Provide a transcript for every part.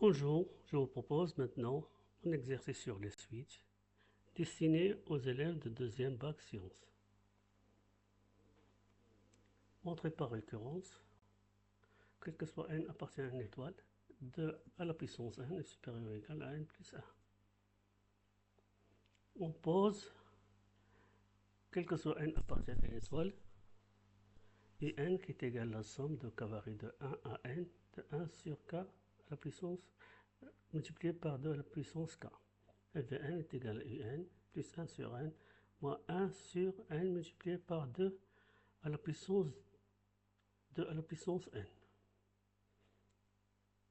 Bonjour, je vous propose maintenant un exercice sur les switches destiné aux élèves de deuxième bac sciences. Montré par récurrence, quel que soit n appartient à une étoile, 2 à la puissance n est supérieur ou égal à n plus 1. On pose, quel que soit n appartient à une étoile, et n qui est égal à la somme de k varie de 1 à n, de 1 sur k à la puissance multiplié par 2 à la puissance k. Et Vn est égal à un plus 1 sur n moins 1 sur n multiplié par 2 à la puissance 2 à la puissance n.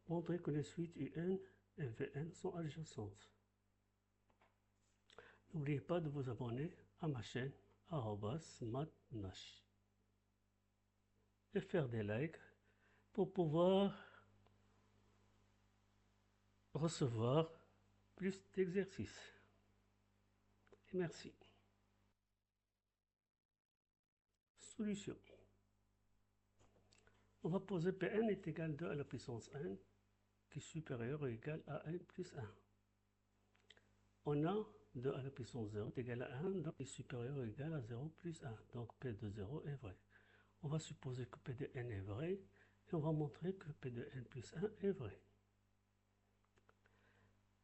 Montrer que les suites un et Vn sont adjacentes. N'oubliez pas de vous abonner à ma chaîne @mathnash et faire des likes pour pouvoir recevoir plus d'exercices. Et merci. Solution. On va poser Pn est égal à 2 à la puissance n qui est supérieur ou égal à n plus 1. On a 2 à la puissance 0 est égal à 1, donc est supérieur ou égal à 0 plus 1. Donc P de 0 est vrai. On va supposer que P de n est vrai et on va montrer que P de n plus 1 est vrai.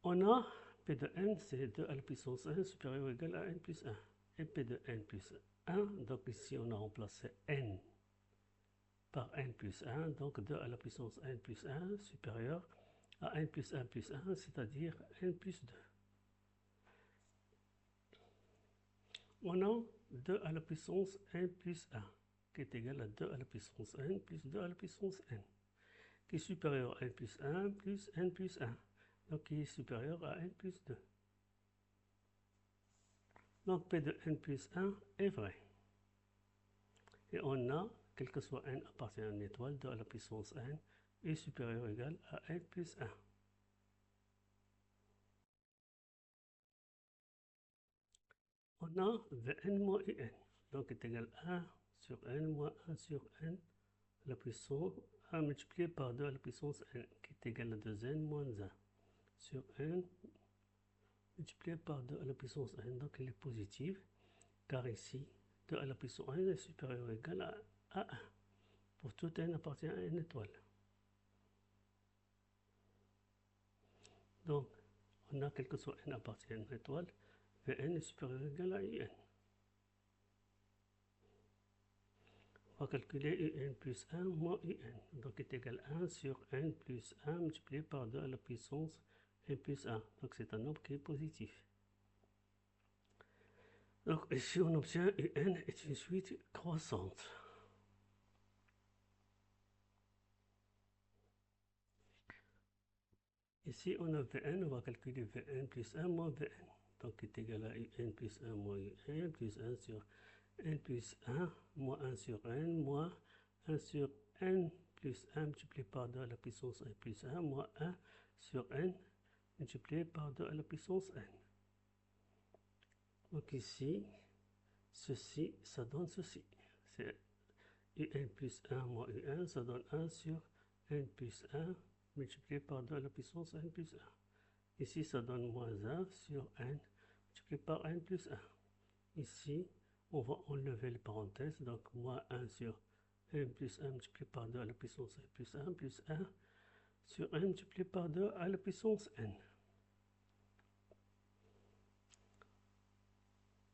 On a P de n, c'est 2 à la puissance 1 supérieur ou égal à n plus 1. Et P de n plus 1, donc ici on a remplacé n par n plus 1, donc 2 à la puissance n plus 1 supérieur à n plus 1 plus 1, c'est-à-dire n plus 2. On a 2 à la puissance n plus 1, qui est égal à 2 à la puissance n plus 2 à la puissance n, qui est supérieur à n plus 1 plus n plus 1, donc qui est supérieur à n plus 2. Donc P de n plus 1 est vrai. Et on a, quel que soit n appartient à une étoile, 2 à la puissance n est supérieur ou égal à n plus 1. On a Vn moins un, donc est égal à 1 sur n moins 1 sur n à la puissance 1 multiplié par 2 à la puissance n, qui est égal à 2n moins 1 sur n multiplié par 2 à la puissance n, donc il est positif, car ici 2 à la puissance n est supérieur ou égal à 1, pour tout n appartient à une étoile. Donc, on a quel que soit n appartient à une étoile, Vn est supérieur ou égal à un. On va calculer un plus 1 moins un, donc est égal à 1 sur n plus 1 multiplié par 2 à la puissance n plus 1. Donc c'est un nombre qui est positif. Donc ici on obtient un est une suite croissante. Ici on a Vn, on va calculer Vn plus 1 moins Vn. Donc est égal à un plus 1 moins un plus 1 sur n plus 1 moins 1 sur n moins 1 sur n plus 1 multiplié par 2 à la puissance n plus 1 moins 1 sur n multiplié par 2 à la puissance n. Donc ici, ceci, ça donne ceci. C'est un plus 1 moins un, ça donne 1 sur n plus 1 multiplié par 2 à la puissance n plus 1. Ici, ça donne moins 1 sur n multiplié par n plus 1. Ici, on va enlever les parenthèses, donc moins 1 sur n plus 1 multiplié par 2 à la puissance n plus 1 sur n multiplié par 2 à la puissance n.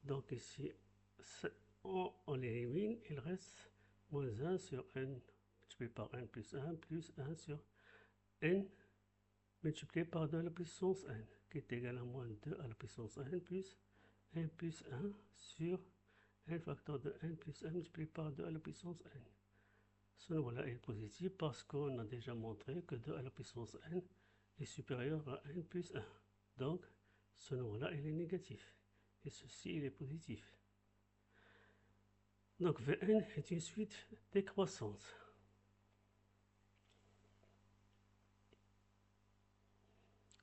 Donc ici, on l'élimine, il reste moins 1 sur n multiplié par n plus 1 sur n multiplié par 2 à la puissance n, qui est égal à moins 2 à la puissance n plus 1 sur n facteur de n plus 1 multiplié par 2 à la puissance n. Ce nombre-là est positif parce qu'on a déjà montré que 2 à la puissance n est supérieur à n plus 1. Donc, ce nombre-là, il est négatif. Et ceci, il est positif. Donc Vn est une suite décroissante.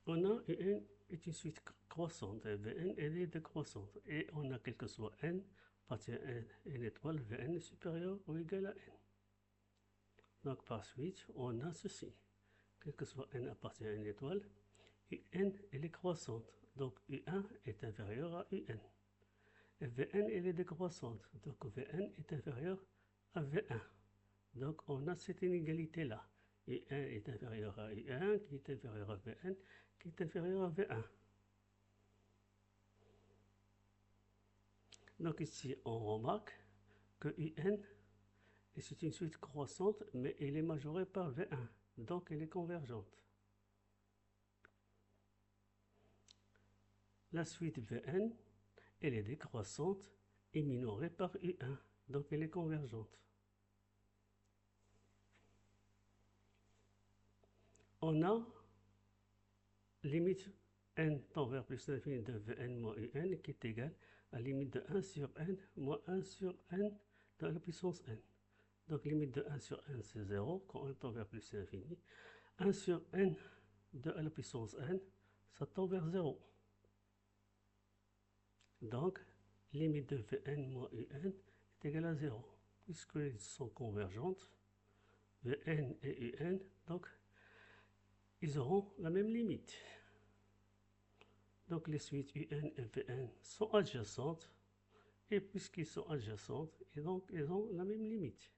On a Un est une suite croissante. Et Vn elle est décroissante. Et on a quel que soit n appartient à une étoile, Vn est supérieur ou égal à n. Donc par suite, on a ceci. quel que soit n appartient à une étoile, UN elle est croissante. Donc U1 est inférieur à UN. Et Vn elle est décroissante. Donc Vn est inférieur à V1. Donc on a cette inégalité-là. U1 est inférieur à U1, qui est inférieur à Vn, qui est inférieur à V1. Donc ici, on remarque que UN est une suite croissante, mais elle est majorée par V1. Donc elle est convergente. La suite Vn, elle est décroissante et minorée par U1. Donc elle est convergente. On a limite n tend vers plus l'infini de Vn moins Un qui est égal à limite de 1 sur n moins 1 sur n de la puissance n. Donc limite de 1 sur n c'est 0 quand n tend vers plus l'infini. 1 sur n de la puissance n, ça tend vers 0. Donc limite de Vn moins Un est égal à 0. Puisqu'elles sont convergentes, Vn et Un, donc ils auront la même limite. Donc les suites UN et Vn sont adjacentes, et puisqu'ils sont adjacentes, et donc ils ont la même limite.